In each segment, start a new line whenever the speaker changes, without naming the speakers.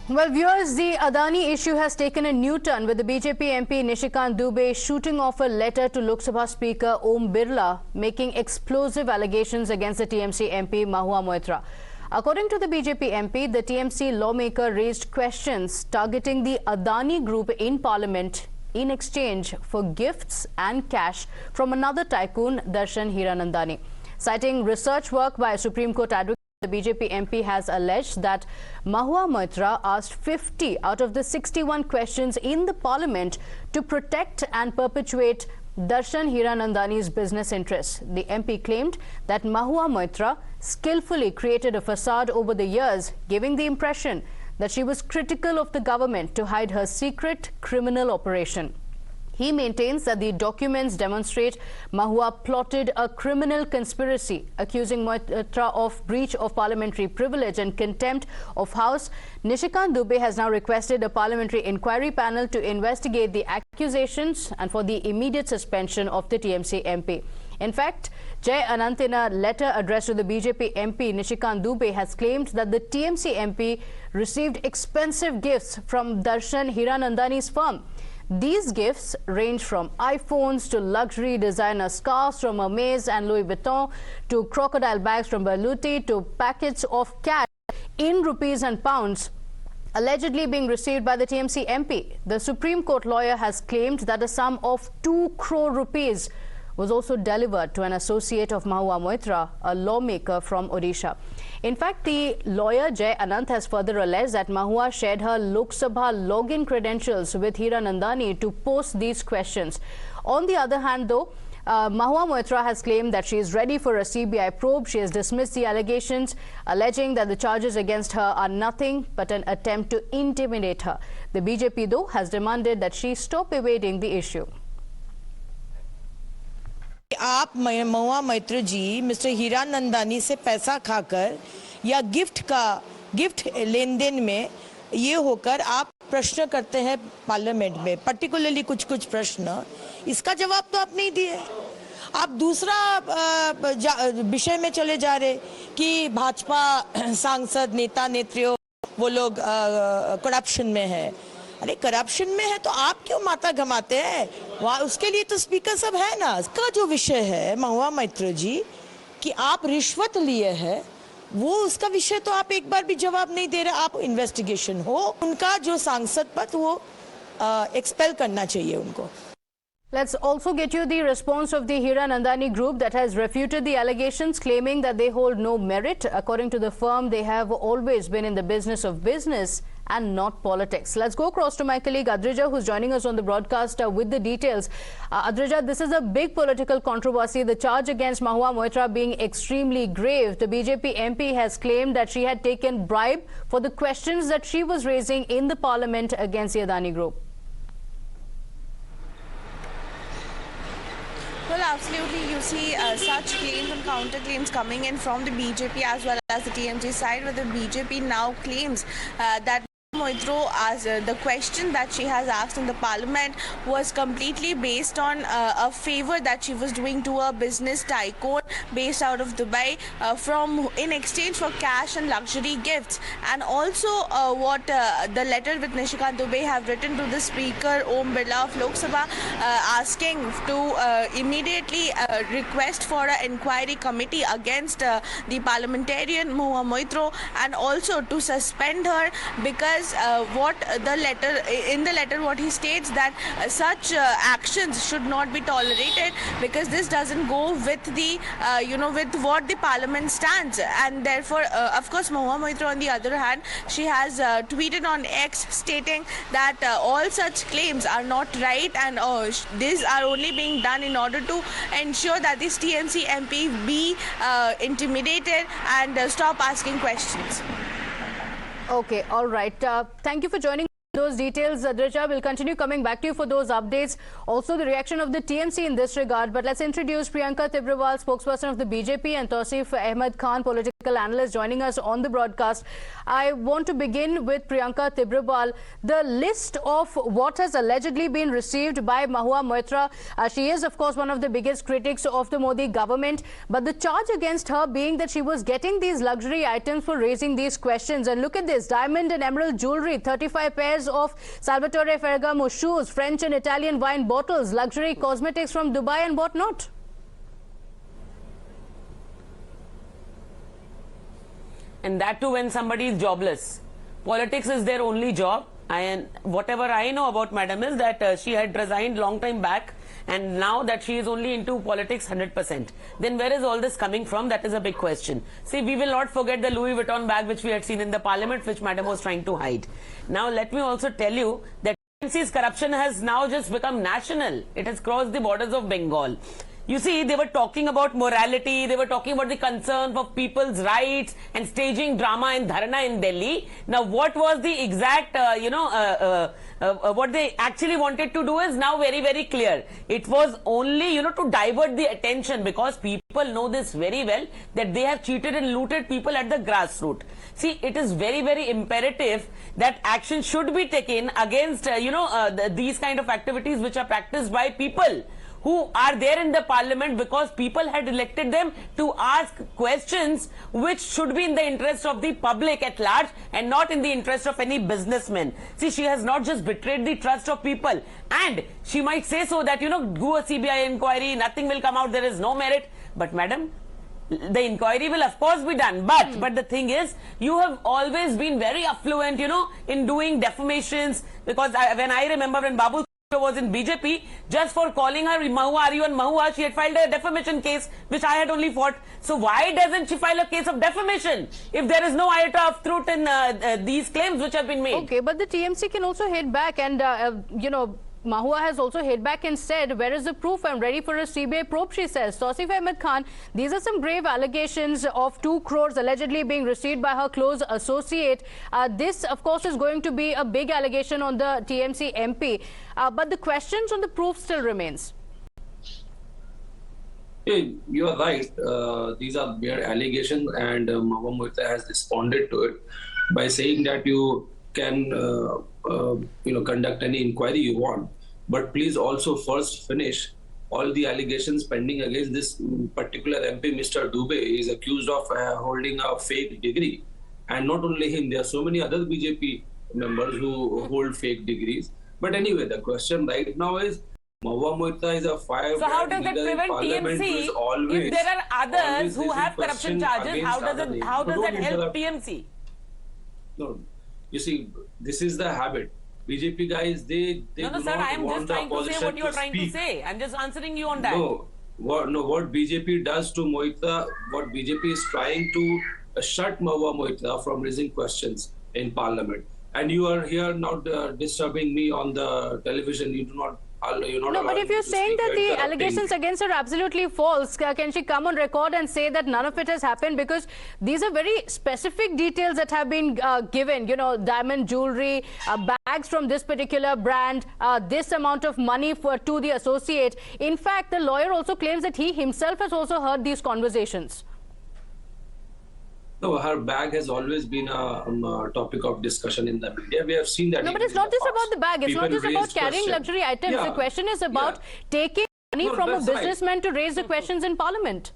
Well, viewers, the Adani issue has taken a new turn with the BJP MP Nishikant Dubey shooting off a letter to Lok Sabha Speaker Om Birla, making explosive allegations against the TMC MP Mahua Moitra. According to the BJP MP, the TMC lawmaker raised questions targeting the Adani group in Parliament in exchange for gifts and cash from another tycoon, Darshan Hiranandani. Citing research work by a Supreme Court advocate, the BJP MP has alleged that Mahua Moitra asked 50 out of the 61 questions in the Parliament to protect and perpetuate Darshan Hiranandani's business interests. The MP claimed that Mahua Moitra skillfully created a facade over the years, giving the impression that she was critical of the government to hide her secret criminal operation. He maintains that the documents demonstrate Mahua plotted a criminal conspiracy, accusing Moitra of breach of parliamentary privilege and contempt of House. Nishikant Dubey has now requested a parliamentary inquiry panel to investigate the accusations and for the immediate suspension of the TMC MP. In fact, Jai Anant, in a letter addressed to the BJP MP Nishikant Dubey, has claimed that the TMC MP received expensive gifts from Darshan Hiranandani's firm. These gifts range from iPhones to luxury designer scarves from Hermes and Louis Vuitton to crocodile bags from Birla to packets of cash in rupees and pounds allegedly being received by the TMC MP. The Supreme Court lawyer has claimed that a sum of 2 crore rupees was also delivered to an associate of Mahua Moitra, a lawmaker from Odisha. In fact, the lawyer Jai Anant has further alleged that Mahua shared her Lok Sabha login credentials with Hiranandani to post these questions. On the other hand, though, Mahua Moitra has claimed that she is ready for a CBI probe. She has dismissed the allegations, alleging that the charges against her are nothing but an attempt to intimidate her. The BJP, though, has demanded that she stop evading the issue.
आप महुआ मैत्र जी mister Hiranandani से पैसा खाकर या gift लेन then में ये होकर आप प्रश्न करते हैं पार्लियामेंट में, पर्टिकुलरली कुछ प्रश्न, इसका जवाब तो आप नहीं दिए। आप दूसरा विषय में चले जा रहे कि भाजपा सांसद नेता नेत्रियों वो लोग करप्शन में है। अरे करप्शन में है तो आप क्यों माथा घमाते हैं? वहाँ उसके लिए तो स्पीकर सब है ना। इसका जो विषय है महुआ मैत्र जी कि आप रिश्वत लिए हैं, वो उसका विषय तो आप एक बार भी जवाब नहीं दे रहे। आप इन्वेस्टिगेशन हो, उनका जो सांसद पद वो एक्सपेल करना चाहिए उनको।
Let's also get you the response of the Hiranandani group that has refuted the allegations, claiming that they hold no merit. According to the firm, they have always been in the business of business and not politics. Let's go across to my colleague Adrija, who's joining us on the broadcast with the details. Adrija, this is a big political controversy, the charge against Mahua Moitra being extremely grave. The BJP MP has claimed that she had taken bribe for the questions that she was raising in the parliament against the Adani group.
Well, absolutely. You see such claims and counter-claims coming in from the BJP as well as the TMC side, where the BJP now claims that Moitra, as the question that she has asked in the parliament was completely based on a favor that she was doing to a business tycoon based out of Dubai in exchange for cash and luxury gifts. And also what the letter with Nishikant Dubey have written to the speaker Om Birla of Lok Sabha asking to immediately request for an inquiry committee against the parliamentarian Mahua Moitra, and also to suspend her because what the letter what he states that such actions should not be tolerated because this doesn't go with the with what the parliament stands. And therefore of course Mahua Moitra on the other hand, she has tweeted on X stating that all such claims are not right, and these are only being done in order to ensure that this TMC MP be intimidated and stop asking questions.
Okay, all right. Thank you for joining. Those details, Adrija, will continue coming back to you for those updates. Also, the reaction of the TMC in this regard. But let's introduce Priyanka Tibrewal, spokesperson of the BJP, and Tausif Ahmed Khan, political analyst, joining us on the broadcast. I want to begin with Priyanka Tibrewal. The list of what has allegedly been received by Mahua Moitra. She is, of course, one of the biggest critics of the Modi government. But the charge against her being that she was getting these luxury items for raising these questions. And look at this: diamond and emerald jewelry, 35 pairs of Salvatore Ferragamo shoes, French and Italian wine bottles, luxury cosmetics from Dubai and whatnot.
And that too when somebody is jobless. Politics is their only job. And whatever I know about Madam is that she had resigned long time back, and now that she is only into politics 100%. Then where is all this coming from? That is a big question. See, we will not forget the Louis Vuitton bag which we had seen in the parliament, which Madam was trying to hide. Now let me also tell you that TMC's corruption has now just become national. It has crossed the borders of Bengal. You see, they were talking about morality, they were talking about the concern of people's rights and staging drama in Dharna in Delhi. Now, what was the exact, what they actually wanted to do is now very, very clear. It was only, to divert the attention, because people know this very well, that they have cheated and looted people at the grassroots. See, it is very, very imperative that action should be taken against, these kind of activities which are practiced by people who are there in the parliament, because people had elected them to ask questions which should be in the interest of the public at large and not in the interest of any businessman. See, she has not just betrayed the trust of people, and she might say so that, do a CBI inquiry, nothing will come out, there is no merit. But madam, the inquiry will of course be done, but the thing is, you have always been very affluent, in doing defamations, because when I remember when Babu was in BJP, just for calling her Mahua, are you on Mahua, she had filed a defamation case, which I had only fought. So why doesn't she file a case of defamation if there is no iota of truth in these claims which have been made?
Okay, but the TMC can also hit back, and Mahua has also hit back and said, where is the proof? I'm ready for a CBI probe, she says. Tausif Ahmed Khan, these are some grave allegations of 2 crores allegedly being received by her close associate. This, of course, is going to be a big allegation on the TMC MP. But the questions on the proof still remains.
Hey, you are right. These are mere allegations, and Mahua Moitra has responded to it by saying that you can conduct any inquiry you want, but please also first finish all the allegations pending against this particular MP, Mr. Dubey. Is accused of holding a fake degree, and not only him, there are so many other BJP members who hold fake degrees. But anyway, the question right now is, Mahua Moitra is a firebrand.
So how does that prevent TMC if there are others who have corruption charges? How does that help TMC?
No, you see, this is the habit. BJP guys, they
no,
do
sir, I am
not
just trying
want
to say what you are trying to say. I'm just answering you on that.
No, what BJP does to Moitra, what BJP is trying to shut Mahua Moitra from raising questions in parliament. And you are here now disturbing me on the television. You do not.
No, but if you're saying that the allegations against her are absolutely false, can she come on record and say that none of it has happened? Because these are very specific details that have been given, diamond jewelry, bags from this particular brand, this amount of money to the associate. In fact, the lawyer also claims that he himself has also heard these conversations.
No, her bag has always been a topic of discussion in the media. We have seen that.
No, but it's not just about the bag. It's not just about carrying luxury items. Yeah. The question is about taking money from a businessman to raise the questions in parliament.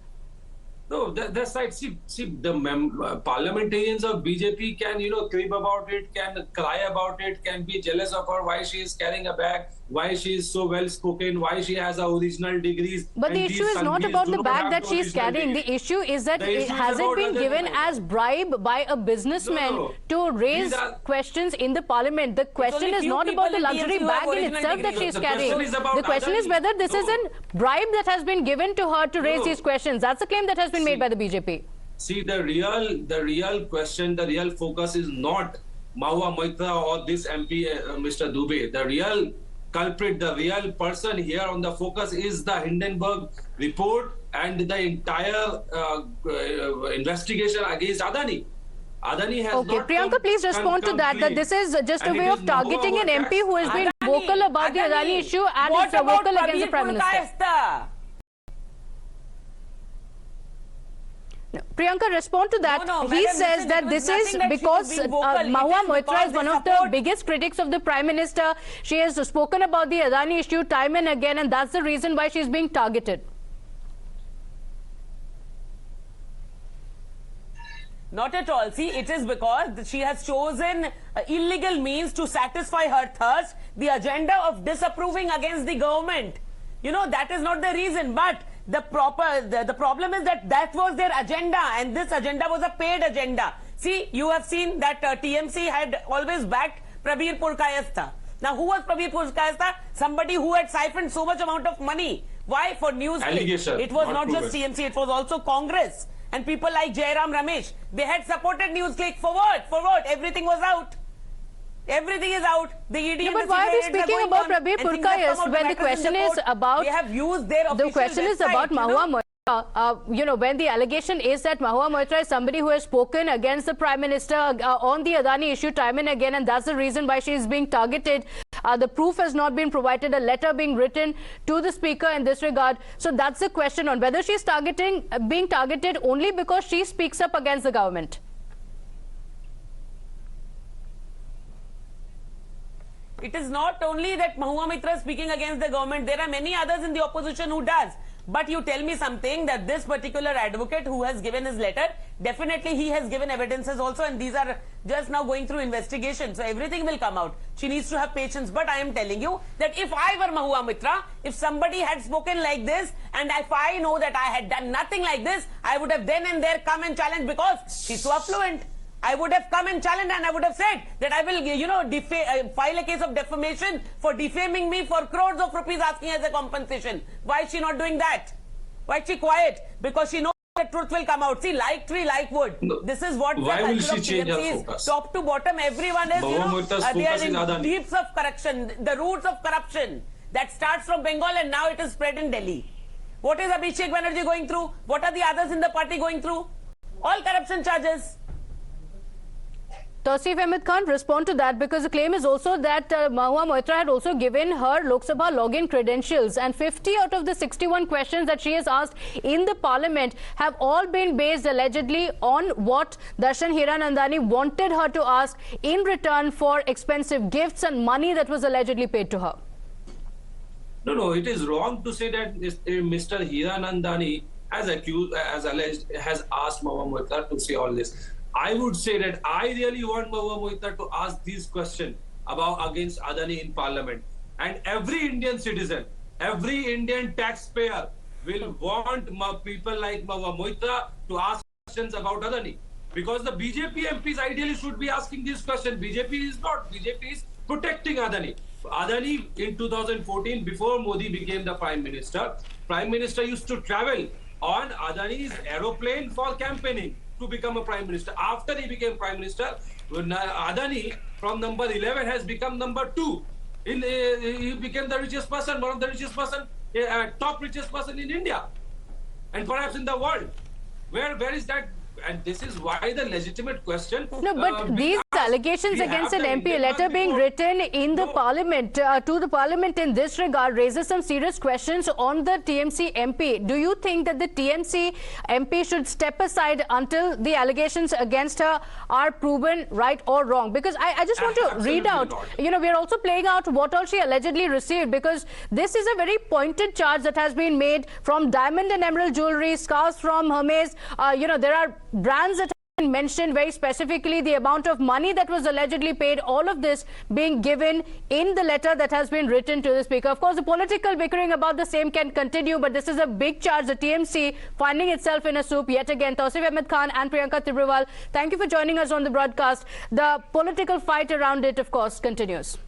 No, that's right. See, the parliamentarians of BJP can, crib about it, can cry about it, can be jealous of her, why she is carrying a bag, why she is so well spoken, why she has original degrees.
But the issue is not about the bag that she is carrying. The issue is that has it been given as bribe by a businessman to raise questions in the parliament. The question is not about the luxury bag in itself that she is carrying. The question is whether this is a bribe that has been given to her to raise these questions. That's the claim that has been made by the BJP.
See, the real question, the real focus is not Mahua Moitra or this MP, Mr. Dubey. The real culprit, the real person here on the focus is the Hindenburg report and the entire investigation against Adani. Adani has
Okay,
not
Priyanka,
come
please respond to
come
that
clean.
this is just a
And it
way
is
of targeting
Mahua
an
Moitra.
MP who has been vocal about the Adani issue and
what
is
about
vocal against the Prime Minister.
Purkayastha?
No, Priyanka, respond to that.
No,
He
madam,
says
listen,
that
it was
this is
nothing that she
because
was being vocal. It
Mahua
is
Moitra
because
is one
they
of the
support-
biggest critics of the Prime Minister. She has spoken about the Adani issue time and again, and that's the reason why she's being targeted.
Not at all. See, it is because she has chosen illegal means to satisfy her thirst, the agenda of disapproving against the government. You know, that is not the reason. But the problem is that that was their agenda, and this agenda was a paid agenda. See, you have seen that TMC had always backed Prabir Purkayastha. Now, who was Prabir Purkayastha? Somebody who had siphoned so much amount of money. Why? For news.
Allegation,
It was
not
not just
proven.
TMC, it was also Congress. And people like Jairam Ramesh, they had supported NewsClick for what? For what? Everything was out. Everything is out. The ED
Yeah,
and
but
the
why are we
CID are
speaking
going
about
on,
Prabir
and things have come
Purkayastha
out.
when the
matters in
question is
court.
about
They have used their
the
official
question is
website,
about
you know.
Mahua Moitra. You know, when the allegation is that Mahua Moitra is somebody who has spoken against the Prime Minister on the Adani issue time and again, and that's the reason why she is being targeted. The proof has not been provided, a letter being written to the Speaker in this regard. So that's the question on whether she's being targeted only because she speaks up against the government.
It is not only that Mahua Moitra is speaking against the government. There are many others in the opposition who does. But you tell me something that this particular advocate who has given his letter, definitely he has given evidences also, and these are just now going through investigation. So everything will come out. She needs to have patience. But I am telling you that if I were Mahua Moitra, if somebody had spoken like this, and if I know that I had done nothing like this, I would have then and there come and challenged because she's so affluent. I would have come and challenged and I would have said that I will, you know, file a case of defamation for defaming me for crores of rupees asking as a compensation. Why is she not doing that? Why is she quiet? Because she knows the truth will come out. See, like tree, like wood.
No.
This is what
Why
the
will
culture
she
of
change her
TMC is.
focus?
Top to bottom, everyone is, you
Mahua
know,
Moitra's
they
focus
are
is
in
Adani.
deeps of corruption, the roots of corruption that starts from Bengal and now it is spread in Delhi. What is Abhishek Banerjee going through? What are the others in the party going through? All corruption charges.
Tausif Ahmed Khan, respond to that, because the claim is also that Mahua Moitra had also given her Lok Sabha login credentials, and 50 out of the 61 questions that she has asked in the parliament have all been based allegedly on what Darshan Hiranandani wanted her to ask in return for expensive gifts and money that was allegedly paid to her.
No, it is wrong to say that Mr. Hiranandani, as alleged, has asked Mahua Moitra to say all this. I would say that I really want Mahua Moitra to ask these questions against Adani in Parliament. And every Indian citizen, every Indian taxpayer will want people like Mahua Moitra to ask questions about Adani. Because the BJP MPs ideally should be asking these questions. BJP is not. BJP is protecting Adani. Adani in 2014, before Modi became the Prime Minister used to travel on Adani's aeroplane for campaigning to become a Prime Minister. After he became Prime Minister, Adani from number 11 has become number 2. He became the richest person, one of the richest person, top richest person in India, and perhaps in the world. Where is that? And this is why the legitimate question.
No, but these allegations against an MP, a letter being written in the parliament, to the parliament in this regard, raises some serious questions on the TMC MP. Do you think that the TMC MP should step aside until the allegations against her are proven right or wrong? Because I just want to read out, you know, we are also playing out what all she allegedly received, because this is a very pointed charge that has been made from diamond and emerald jewelry, scarves from Hermes. You know, there are brands that have been mentioned very specifically, the amount of money that was allegedly paid, all of this being given in the letter that has been written to the Speaker. Of course, the political bickering about the same can continue, but this is a big charge. The TMC finding itself in a soup yet again. Tausif Ahmed Khan and Priyanka Tibrewal, thank you for joining us on the broadcast. The political fight around it, of course, continues.